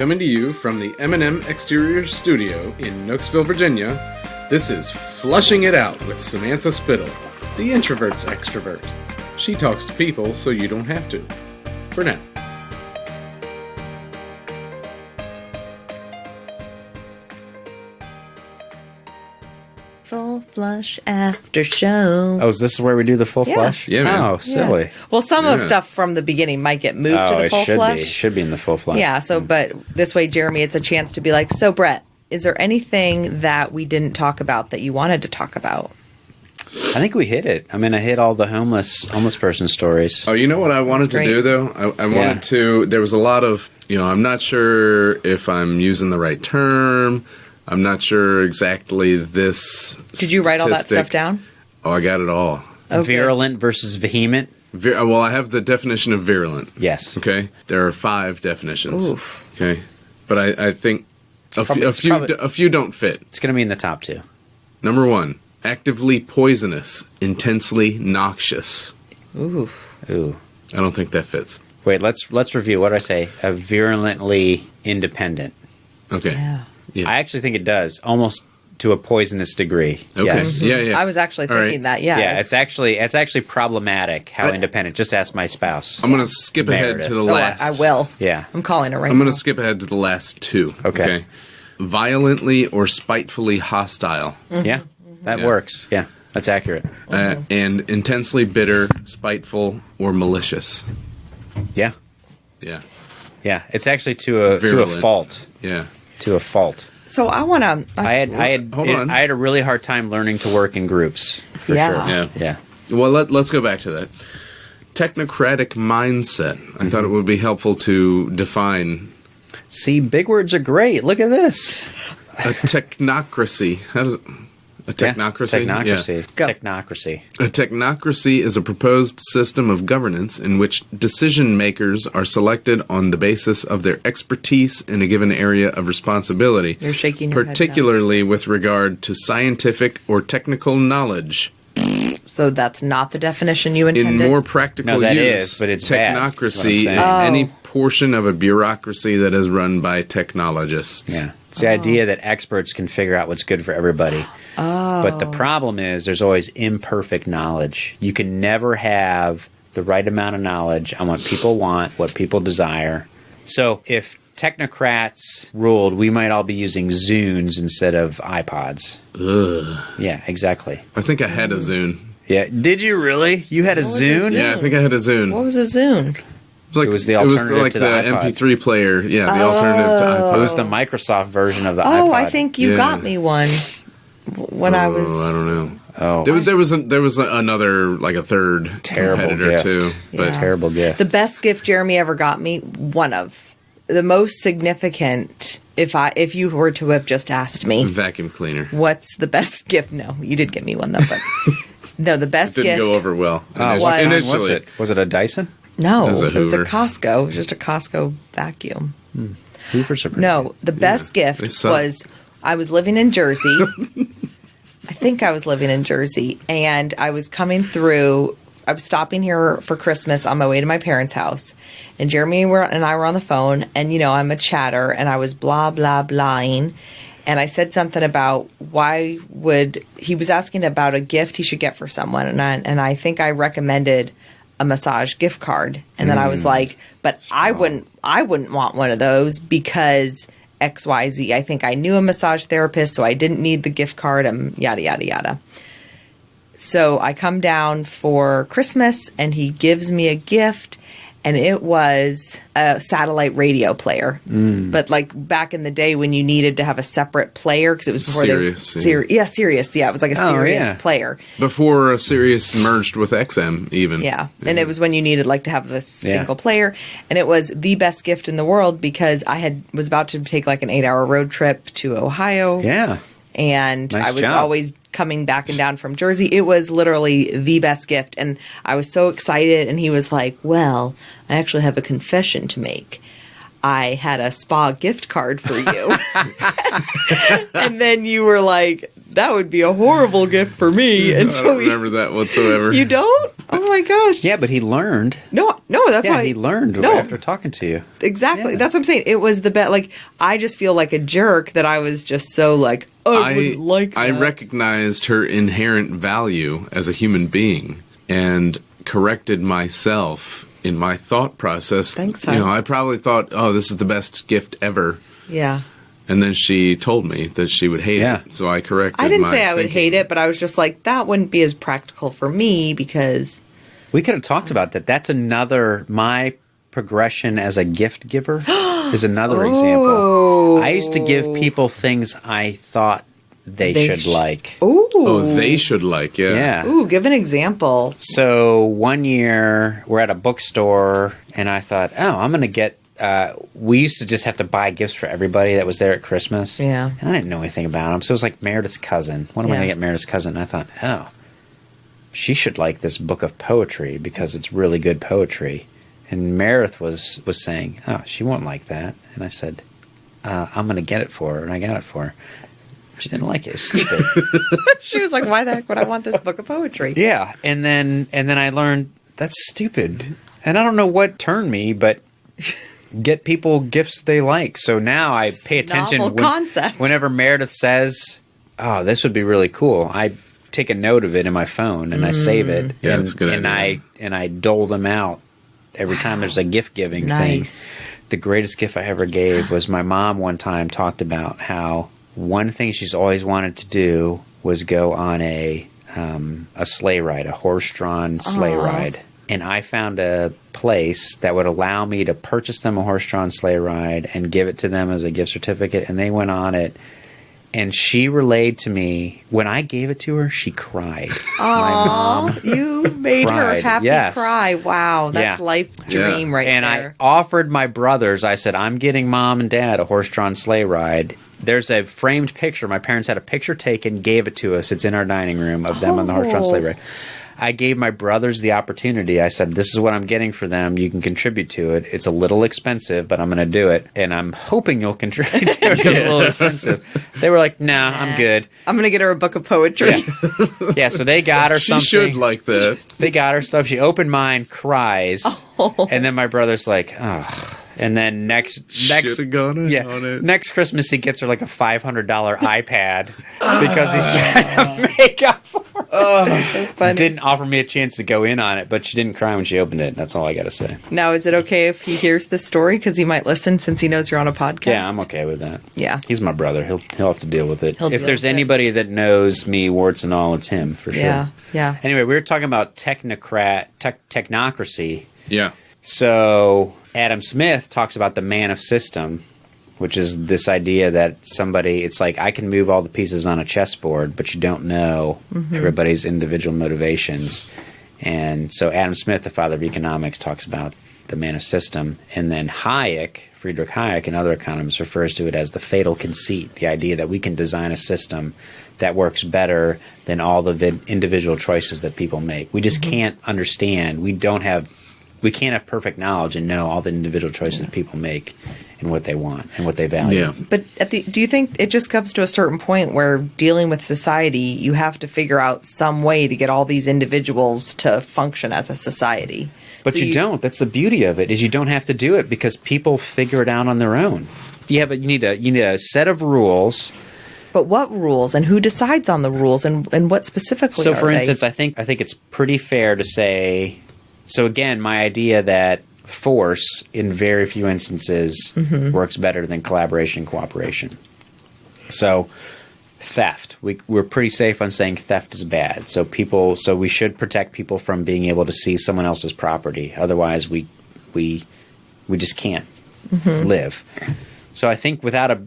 Coming to you from the M&M Exterior Studio in Nooksville, Virginia, this is Flushing It Out with Samantha Spittle, the introvert's extrovert. She talks to people so you don't have to. For now. Full flush after show. Oh, is this where we do the full flush? Yeah, man. Oh, silly. Yeah. Well, some of stuff from the beginning might get moved to the full flush. It should be in the full flush. Yeah, so, but this way, Jeremy, it's a chance to be like, so Brett, is there anything that we didn't talk about that you wanted to talk about? I think we hit it. I mean, I hit all the homeless person stories. Oh, you know what I wanted to do, though? I wanted to... There was a lot of... I'm not sure if I'm using the right term. I'm not sure exactly this Did you write all that stuff down? Oh, I got it all. Okay. Virulent versus vehement? Well, I have the definition of virulent. Yes. Okay? There are 5 definitions. Oof. Okay? But I think a few don't fit. It's going to be in the top 2. Number 1, actively poisonous, intensely noxious. Ooh. I don't think that fits. Wait, let's review. What did I say? Virulently independent. Okay. Yeah. I actually think it does, almost to a poisonous degree. Okay. Yes. Yeah. I was actually thinking that, yeah. Yeah, it's actually problematic how independent. Just ask my spouse. I'm going to skip ahead to the last. I will. Yeah. I'm calling it right now. I'm going to skip ahead to the last 2. Okay. Violently or spitefully hostile. Mm-hmm. Yeah, that works. Yeah, that's accurate. And intensely bitter, spiteful, or malicious. Yeah. Yeah. Yeah, it's actually to a fault. Yeah. To a fault. So I want to... I had a really hard time learning to work in groups. For Yeah. sure. Yeah. Well, let's go back to that. Technocratic mindset. I thought it would be helpful to define... See, big words are great. Look at this. A technocracy. How does it... A technocracy? Yeah, technocracy. Go. Technocracy. A technocracy is a proposed system of governance in which decision makers are selected on the basis of their expertise in a given area of responsibility. You're shaking your particularly with regard to scientific or technical knowledge. So that's not the definition you intended? In more practical that use, is, but it's technocracy bad, is Oh. any portion of a bureaucracy that is run by technologists. Yeah. It's the idea that experts can figure out what's good for everybody. Oh. But the problem is there's always imperfect knowledge. You can never have the right amount of knowledge on what people want, what people desire. So if technocrats ruled, we might all be using Zunes instead of iPods. Ugh. Yeah, exactly. I think I had a Zune. Yeah. Did you really? You had a Zune? Yeah, I think I had a Zune. What was a Zune? It was the alternative like to the iPod. MP3 player. Yeah, the alternative to iPod. It was the Microsoft version of the iPod. Oh, I think you got me one when I was... I don't know. Oh, There was another, like a third terrible competitor gift. too. But Yeah. Terrible gift. The best gift Jeremy ever got me, one of the most significant, if you were to have just asked me, vacuum cleaner. what's the best gift? No, you did get me one though, but no, the best Didn't gift go over well. Oh, what kind was Initially. it? Was it a Dyson? No, It was a it was a Hoover. Costco. It was just a Costco vacuum. Hoovers are pretty No, the best they gift suck. was I was living in Jersey. I think I was living in Jersey, and I was coming through. I was stopping here for Christmas on my way to my parents' house, and Jeremy and I were on the phone, and I'm a chatter, and I was blah blah blahing, and I said something about he was asking about a gift he should get for someone, and I think I recommended a massage gift card, and then I was like, but I wouldn't want one of those because XYZ. I think I knew a massage therapist, so I didn't need the gift card, yada yada yada. So I come down for Christmas, and he gives me a gift, and it was a satellite radio player. But like back in the day when you needed to have a separate player because it was before Sirius. Yeah, it was like a Sirius player. Before Sirius merged with XM, even. Yeah, and it was when you needed like to have this single player, and it was the best gift in the world because I was about to take like an 8-hour road trip to Ohio. Yeah. And Nice I was job. always coming back and down from Jersey. It was literally the best gift. And I was so excited. And he was like, well, I actually have a confession to make. I had a spa gift card for you. And then you were like, that would be a horrible gift for me. And I so don't remember that whatsoever. You don't? Oh my gosh. Yeah, but he learned. No, that's why he learned No. after talking to you. Exactly. Yeah. That's what I'm saying. It was the bet. Like, I just feel like a jerk that I was just so like, I wouldn't like that. I recognized her inherent value as a human being and corrected myself in my thought process. Thanks, You know, hon. I probably thought, oh, this is the best gift ever. Yeah. And then she told me that she would hate Yeah. it. So I corrected I didn't my say I would thinking. hate it, but I was just like, that wouldn't be as practical for me because... We could have talked about that. That's another, my progression as a gift giver is another example. I used to give people things I thought they should like. Ooh. Oh, they should like, yeah. Yeah. Ooh, give an example. So one year we're at a bookstore and I thought, oh, I'm going to get, we used to just have to buy gifts for everybody that was there at Christmas. Yeah. And I didn't know anything about them. So it was like Meredith's cousin. What am I Yeah. going to get Meredith's cousin? And I thought, oh, she should like this book of poetry because it's really good poetry. And Meredith was saying, oh, she won't like that. And I said, I'm going to get it for her. And I got it for her. She didn't like it. It was stupid. She was like, why the heck would I want this book of poetry? Yeah, and then I learned that's stupid, and I don't know what turned me, but get people gifts they like. So now I pay attention. Novel concept. Whenever Meredith says, "Oh, this would be really cool," I take a note of it in my phone and I save it. Yeah, and, that's a good idea. And I dole them out every time there's a gift giving Nice. thing. The greatest gift I ever gave was my mom. One time talked about how one thing she's always wanted to do was go on a sleigh ride, a horse-drawn sleigh ride. And I found a place that would allow me to purchase them a horse-drawn sleigh ride and give it to them as a gift certificate. And they went on it. And she relayed to me, when I gave it to her, she cried. My mom You made her cried. happy Yes. cry. Wow, that's Yeah. life dream right and there. I offered my brothers, I said, I'm getting mom and dad a horse-drawn sleigh ride. There's a framed picture. My parents had a picture taken, gave it to us. It's in our dining room of them on the horse-drawn sleigh ride. I gave my brothers the opportunity. I said, this is what I'm getting for them. You can contribute to it. It's a little expensive, but I'm going to do it. And I'm hoping you'll contribute to it because it's a little expensive. They were like, nah, I'm good. I'm going to get her a book of poetry. Yeah. Yeah, so they got her She something. should like that. They got her stuff. She opened mine, cries. And then my brother's like, oh. And then next Should've gone in on it. next Christmas he gets her like a $500 iPad because he's trying to make up for it. Funny. Didn't offer me a chance to go in on it, but she didn't cry when she opened it. That's all I got to say. Now, is it okay if he hears this story? Because he might listen since he knows you're on a podcast. Yeah, I'm okay with that. Yeah. He's my brother. He'll have to deal with it. He'll If deal there's with it. anybody that knows me, warts and all, it's him for sure. Yeah. Yeah. Anyway, we were talking about technocracy. Yeah. So Adam Smith talks about the man of system, which is this idea that somebody, it's like I can move all the pieces on a chessboard, but you don't know everybody's individual motivations. And so Adam Smith, the father of economics, talks about the man of system. And then Friedrich Hayek, and other economists, refers to it as the fatal conceit, the idea that we can design a system that works better than all the individual choices that people make. We just can't understand. We can't have perfect knowledge and know all the individual choices people make and what they want and what they value. Yeah. But do you think it just comes to a certain point where dealing with society, you have to figure out some way to get all these individuals to function as a society? But So you don't. That's the beauty of it, is you don't have to do it because people figure it out on their own. You need a set of rules. But what rules and who decides on the rules and what specifically So are for they? instance, I think it's pretty fair to say, so again, my idea that force in very few instances works better than collaboration and cooperation. So theft, we're pretty safe on saying theft is bad. So we should protect people from being able to see someone else's property. Otherwise, we just can't live. So I think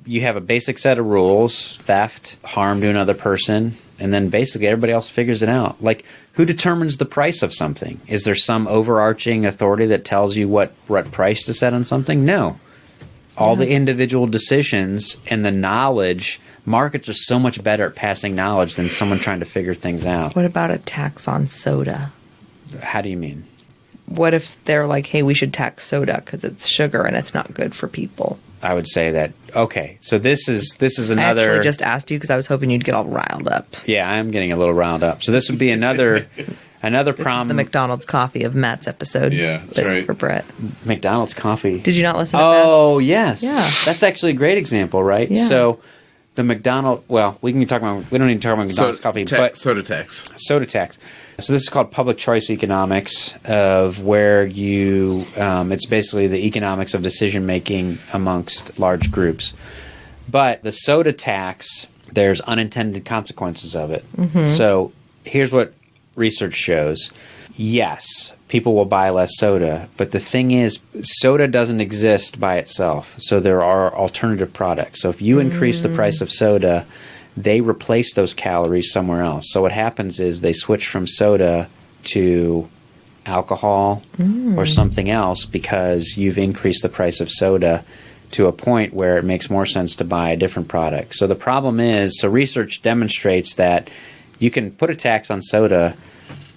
you have a basic set of rules: theft, harm to another person, and then basically everybody else figures it out. Like, who determines the price of something? Is there some overarching authority that tells you what price to set on something? No. All the individual decisions and the knowledge, markets are so much better at passing knowledge than someone trying to figure things out. What about a tax on soda? How do you mean? What if they're like, hey, we should tax soda because it's sugar and it's not good for people? I would say that, okay, so this is I another... actually just asked you because I was hoping you'd get all riled up. Yeah, I'm getting a little riled up. So this would be another Another This is problem. the McDonald's coffee of Matt's episode. Yeah, that's but right. For Brett. McDonald's coffee. Did you not listen to Oh, Matt's? yes. Yeah. That's actually a great example, right? Yeah. So the McDonald's, well, we don't need to talk about McDonald's coffee, but soda tax. soda tax. So this is called public choice economics, of where you, it's basically the economics of decision making amongst large groups. But the soda tax, there's unintended consequences of it. So here's what research shows. Yes, people will buy less soda, but the thing is, soda doesn't exist by itself. So there are alternative products. So if you increase the price of soda, they replace those calories somewhere else. So what happens is they switch from soda to alcohol or something else because you've increased the price of soda to a point where it makes more sense to buy a different product. So the problem is, so research demonstrates that you can put a tax on soda,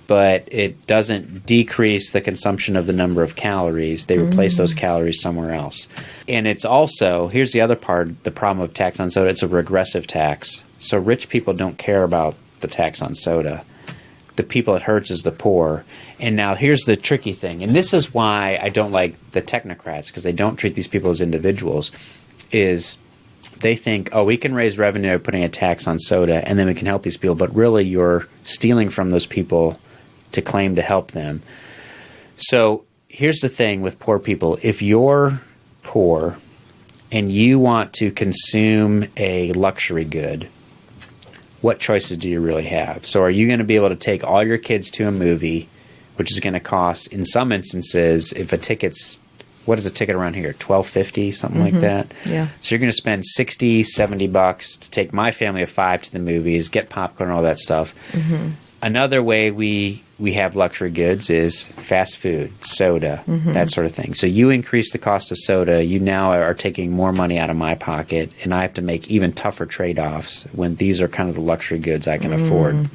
but it doesn't decrease the consumption of the number of calories. They replace those calories somewhere else. And it's also, here's the other part, the problem of tax on soda, it's a regressive tax. So rich people don't care about the tax on soda. The people it hurts is the poor. And now here's the tricky thing, and this is why I don't like the technocrats, because they don't treat these people as individuals, is they think, oh, we can raise revenue by putting a tax on soda, and then we can help these people. But really, you're stealing from those people to claim to help them. So here's the thing with poor people. If you're poor and you want to consume a luxury good, what choices do you really have? So are you going to be able to take all your kids to a movie, which is going to cost, in some instances, if a ticket's, what is a ticket around here, $12.50, something like that? Yeah. So you're going to spend $60, $70 to take my family of 5 to the movies, get popcorn, all that stuff. Another way we have luxury goods is fast food, soda, that sort of thing. So you increase the cost of soda, you now are taking more money out of my pocket, and I have to make even tougher trade-offs when these are kind of the luxury goods I can afford.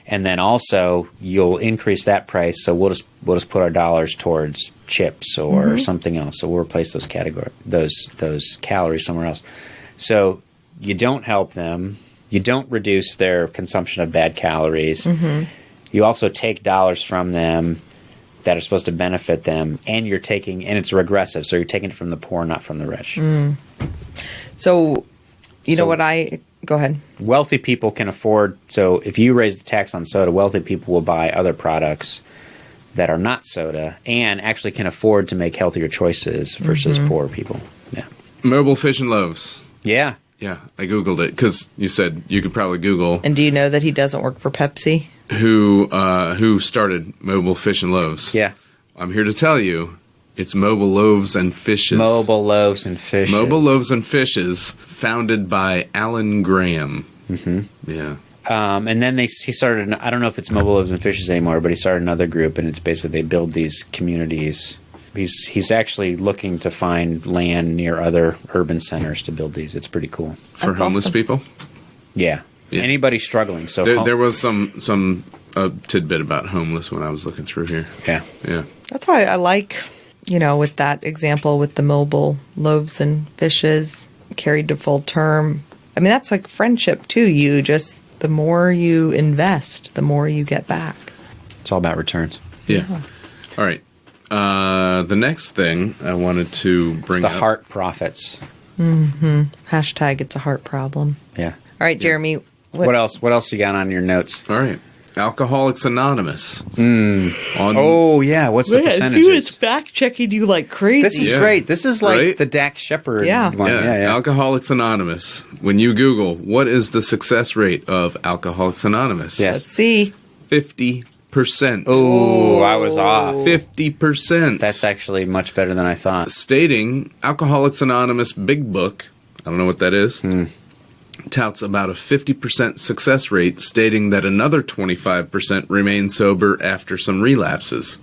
And then also you'll increase that price, so we'll just put our dollars towards chips or something else. So we'll replace those calories somewhere else. So you don't help them. You don't reduce their consumption of bad calories. You also take dollars from them that are supposed to benefit them, and you're taking, and it's regressive, so you're taking it from the poor, not from the rich. So, you know what go ahead. Wealthy people can afford, so if you raise the tax on soda, wealthy people will buy other products that are not soda and actually can afford to make healthier choices versus poor people. Yeah. Mobile fish and loaves. Yeah. Yeah, I Googled it because you said you could probably Google And do you know that he doesn't work for Pepsi? who started Mobile Fish and Loaves. Yeah. I'm here to tell you, it's Mobile Loaves and Fishes. Mobile Loaves and Fishes. Mobile Loaves and Fishes, founded by Alan Graham. Yeah. And then he started, I don't know if it's Mobile Loaves and Fishes anymore, but he started another group, and it's basically they build these communities. He's actually looking to find land near other urban centers to build these. It's pretty cool. For That's homeless awesome. people? Yeah. Anybody struggling. So There was some tidbit about homeless when I was looking through here. yeah. Yeah. That's why I like, with that example with the mobile loaves and fishes carried to full term. I mean, that's like friendship too. The more you invest, the more you get back. It's all about returns. Yeah. All right. The next thing I wanted to It's bring the up. heart profits. Hashtag it's a heart problem. Yeah. All right, Jeremy. What else? What else you got on your notes? All right. Alcoholics Anonymous. Oh yeah, what's the percentages? fact checking you like crazy. This is Yeah. great. This is like Right? the Dax Shepard Yeah. one. Yeah. Alcoholics Anonymous. When you Google, what is the success rate of Alcoholics Anonymous? Yes. Let's see. 50%. Oh, I was off. 50%. That's actually much better than I thought. Stating Alcoholics Anonymous Big Book, I don't know what that is, touts about a 50% success rate, stating that another 25% remain sober after some relapses.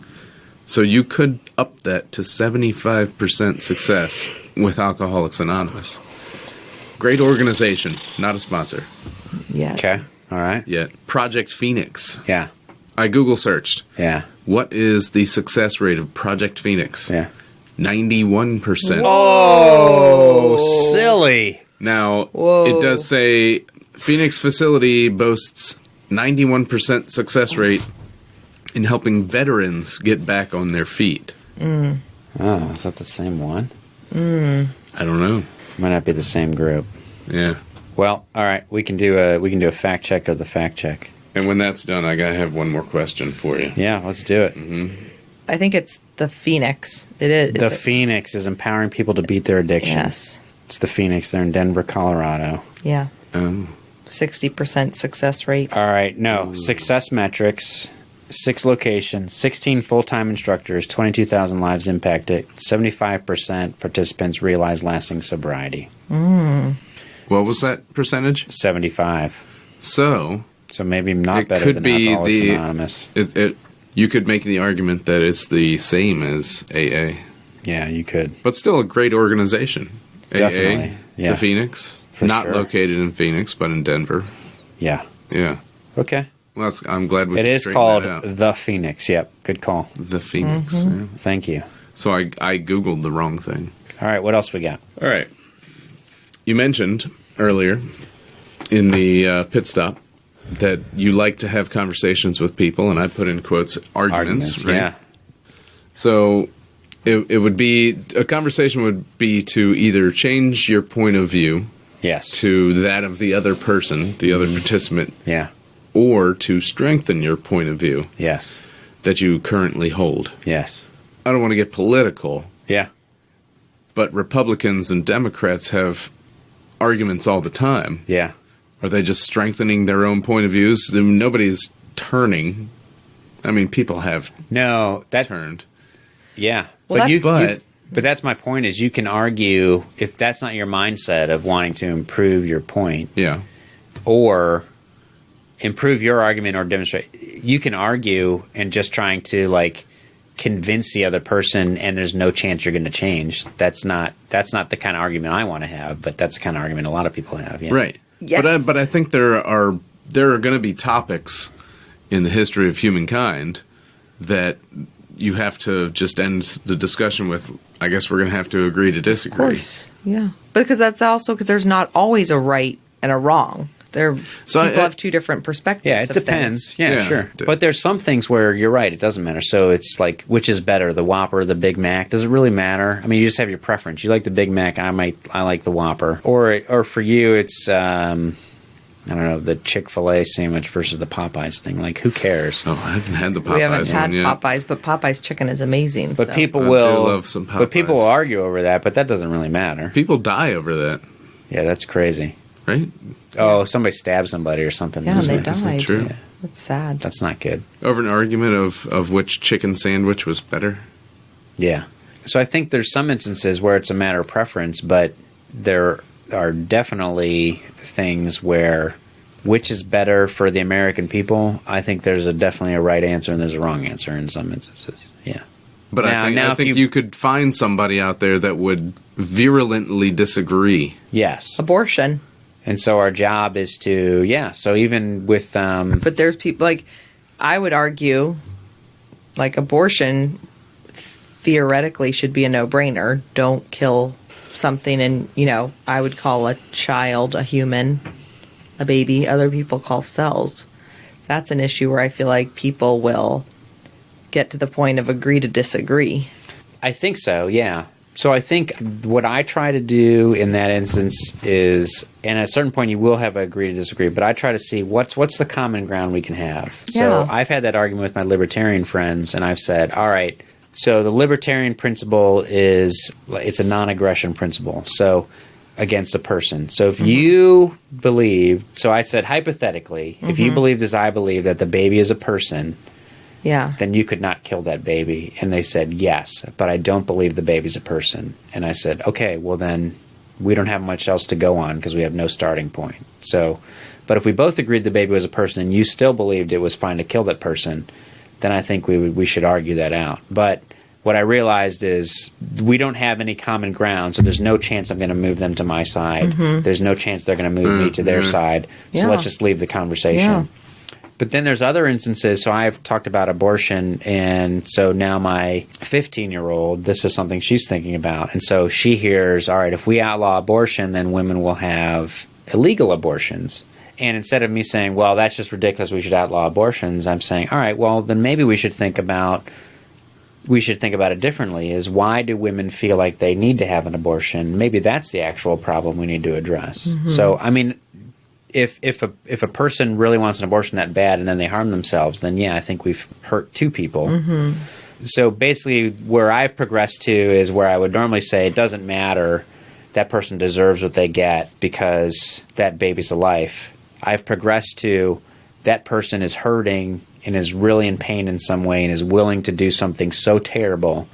So you could up that to 75% success with Alcoholics Anonymous. Great organization, not a sponsor Yeah. Okay. All right. yet. Project Phoenix. Yeah. I Google searched. Yeah. What is the success rate of Project Phoenix? Yeah. 91%. Oh, silly. Now, Whoa. it does say Phoenix facility boasts 91% success rate in helping veterans get back on their feet. Oh, is that the same one? I don't know. Might not be the same group. Yeah. Well, all right, we can do a fact check of the fact check. And when that's done, I gotta have one more question for you. Yeah, let's do it. I think it's the Phoenix. It is. The Phoenix is empowering people to beat their addiction. Yes. It's the Phoenix. They're in Denver, Colorado. Yeah. Um, 60% success rate. All right, no. Success metrics, 6 locations, 16 full-time instructors, 22,000 lives impacted, 75% participants realize lasting sobriety. what was that percentage? 75. So maybe not it better could than be Alcoholics the. Anonymous. You could make the argument that it's the same as AA, Yeah, you could. but still a great organization. Definitely, AA, yeah. the Phoenix, For not sure. located in Phoenix, but in Denver. Yeah. Yeah. Okay. Well, I'm glad we It could is straighten called that out. the Phoenix. Yep. Good call. The Phoenix. Yeah. Thank you. So I Googled the wrong thing. All right. What else we got? All right. You mentioned earlier in the pit stop that you like to have conversations with people, and I put in quotes, arguments, right? Yeah. So it would be, a conversation would be to either change your point of view Yes. to that of the other person, the other participant, Yeah. or to strengthen your point of view Yes. that you currently hold. Yes. I don't want to get political, Yeah. but Republicans and Democrats have arguments all the time. Yeah. Are they just strengthening their own point of views? Nobody's turning. I mean, people have No, that turned. yeah. Well, But that's my point is you can argue if that's not your mindset of wanting to improve your point Yeah. or improve your argument or demonstrate. You can argue and just trying to like convince the other person and there's no chance you're going to change. That's not the kind of argument I want to have, but that's the kind of argument a lot of people have. Yeah. Right. Yes. But I think there are going to be topics in the history of humankind that you have to just end the discussion with, I guess we're going to have to agree to disagree. Of course. Yeah. Because that's also because there's not always a right and a wrong. People have two different perspectives. Yeah, it of depends. things. Yeah, Yeah. sure. But there's some things where you're right, it doesn't matter. So it's like, which is better, the Whopper or the Big Mac? Does it really matter? I mean, you just have your preference. You like the Big Mac, I like the Whopper. Or for you, it's, I don't know, the Chick-fil-A sandwich versus the Popeyes thing. Like, who cares? Oh, I haven't had the Popeyes We haven't had one yet. Popeyes, but Popeyes chicken is amazing. But so. people I will, do love some but people will Popeyes. argue over that, but that doesn't really matter. People die over that, Yeah, that's crazy. right? Oh, somebody stabbed somebody or something. Yeah, and they Isn't it? Is that died. true? Yeah. That's sad. That's not good. Over an argument of which chicken sandwich was better. Yeah. So I think there's some instances where it's a matter of preference, but there are definitely things where which is better for the American people. I think there's definitely a right answer and there's a wrong answer in some instances. Yeah. But Now- I now think if you could find somebody out there that would virulently disagree. Yes. Abortion. And so our job is to, yeah. So even with, But there's people like, I would argue, like abortion theoretically should be a no-brainer. Don't kill something, and I would call a child a human, a baby. Other people call cells. That's an issue where I feel like people will get to the point of agree to disagree. I think so, yeah. So I think what I try to do in that instance is, and at a certain point you will have agree to disagree, but I try to see what's the common ground we can have. So Yeah. I've had that argument with my libertarian friends, and I've said, all right, so the libertarian principle is, it's a non-aggression principle. So against a person. So if you believe, so I said hypothetically, if you believed as I believe that the baby is a person, Yeah. then you could not kill that baby. And they said, yes, but I don't believe the baby's a person. And I said, okay, well then we don't have much else to go on because we have no starting point. So, but if we both agreed the baby was a person and you still believed it was fine to kill that person, then I think we should argue that out. But what I realized is we don't have any common ground, so there's no chance I'm going to move them to my side. There's no chance they're going to move me to their side. So Yeah. let's just leave the conversation. Yeah. But then there's other instances. So I've talked about abortion, and so now my 15-year-old, this is something she's thinking about. And so she hears, all right, if we outlaw abortion, then women will have illegal abortions. And instead of me saying, well, that's just ridiculous, we should outlaw abortions, I'm saying, all right, well, then maybe we should think about it differently, is why do women feel like they need to have an abortion? Maybe that's the actual problem we need to address. So, I mean, if a person really wants an abortion that bad and then they harm themselves, then yeah, I think we've hurt two people. So basically where I've progressed to is where I would normally say it doesn't matter, that person deserves what they get because that baby's a life. I've progressed to that person is hurting and is really in pain in some way and is willing to do something so terrible.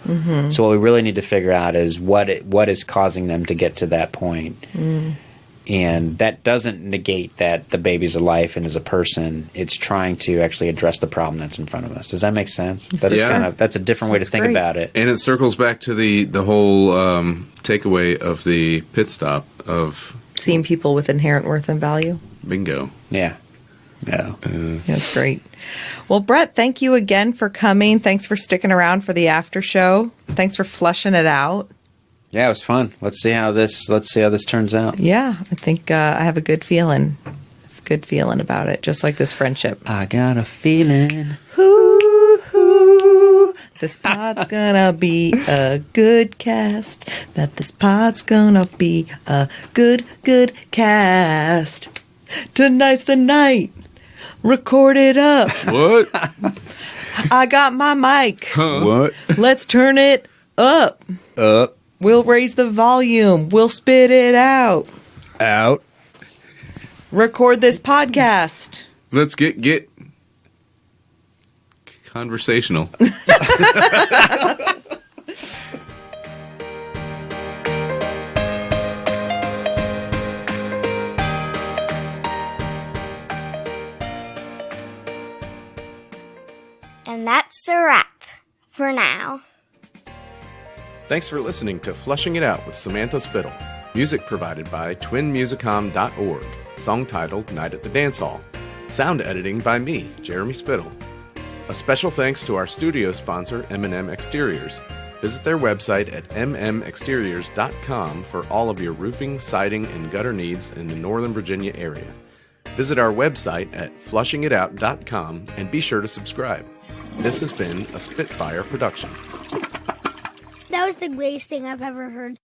So what we really need to figure out is what is causing them to get to that point. And that doesn't negate that the baby's a life and is a person. It's trying to actually address the problem that's in front of us. Does that make sense? That's a different way to think about it. And it circles back to the whole takeaway of the pit stop of Seeing people with inherent worth and value. Bingo. Yeah. Yeah. That's great. Well, Brett, thank you again for coming. Thanks for sticking around for the after show. Thanks for flushing it out. Yeah, it was fun. Let's see how this turns out. Yeah, I think I have a good feeling about it, just like this friendship. I got a feeling. This pod's gonna be a good cast. That this pod's gonna be a good cast. Tonight's the night. Record it up. What? I got my mic. Huh? What? Let's turn it up. Up. We'll raise the volume. We'll spit it out. Out. Record this podcast. Let's get conversational. And that's a wrap for now. Thanks for listening to Flushing It Out with Samantha Spittle. Music provided by twinmusicom.org. Song titled Night at the Dance Hall. Sound editing by me, Jeremy Spittle. A special thanks to our studio sponsor, M&M Exteriors. Visit their website at mmexteriors.com for all of your roofing, siding, and gutter needs in the Northern Virginia area. Visit our website at flushingitout.com and be sure to subscribe. This has been a Spitfire production. That was the greatest thing I've ever heard.